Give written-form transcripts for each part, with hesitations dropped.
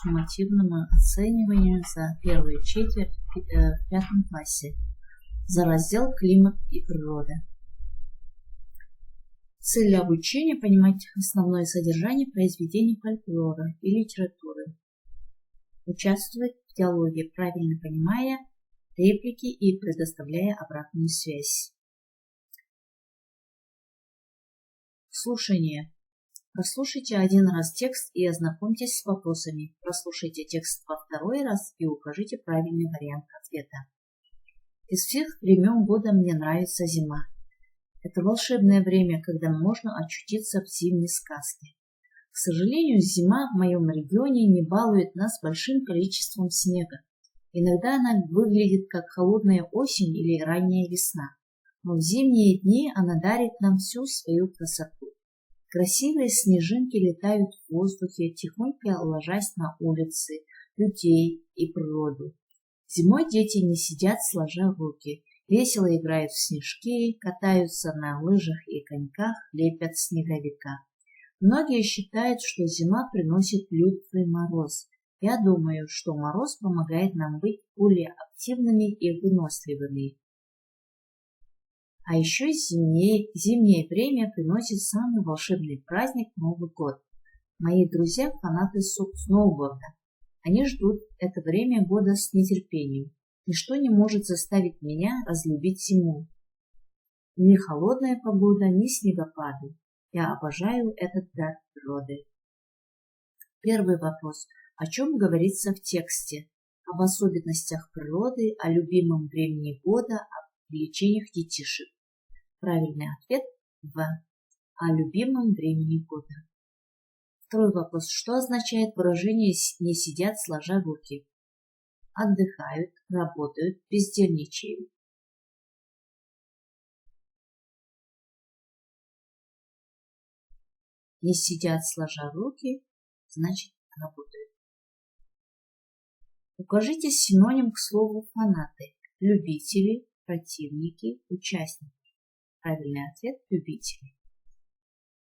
суммативному оцениванию за первую четверть в 5 классе за раздел «Климат и природа». Цель обучения – понимать основное содержание произведений фольклора и литературы. Участвовать в диалоге, правильно понимая реплики и предоставляя обратную связь. Слушание. Прослушайте один раз текст и ознакомьтесь с вопросами. Прослушайте текст во второй раз и укажите правильный вариант ответа. Из всех времен года мне нравится зима. Это волшебное время, когда можно очутиться в зимней сказке. К сожалению, зима в моем регионе не балует нас большим количеством снега. Иногда она выглядит как холодная осень или ранняя весна. Но в зимние дни она дарит нам всю свою красоту. Красивые снежинки летают в воздухе, тихонько ложась на улицы, людей и природу. Зимой дети не сидят сложа руки, весело играют в снежки, катаются на лыжах и коньках, лепят снеговика. Многие считают, что зима приносит лютый мороз. Я думаю, что мороз помогает нам быть более активными и выносливыми. А еще зимнее время приносит самый волшебный праздник Новый год. Мои друзья – фанаты сноуборда. Они ждут это время года с нетерпением. Ничто не может заставить меня разлюбить зиму. Ни холодная погода, ни снегопады. Я обожаю этот дар природы. Первый вопрос. О чем говорится в тексте? Об особенностях природы, о любимом времени года, о увлечениях детишек. Правильный ответ В. О любимом времени года. Второй вопрос. Что означает выражение «не сидят сложа руки»? Отдыхают, работают, бездельничают. Не сидят сложа руки, значит работают. Укажите синоним к слову фанаты. Любители, противники, участники. Правильный ответ – любители.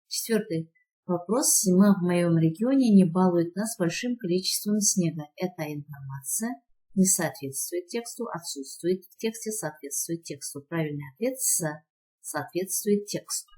Четвертый вопрос. Зима в моем регионе не балует нас большим количеством снега. Эта информация не соответствует тексту, отсутствует в тексте, соответствует тексту. Правильный ответ – соответствует тексту.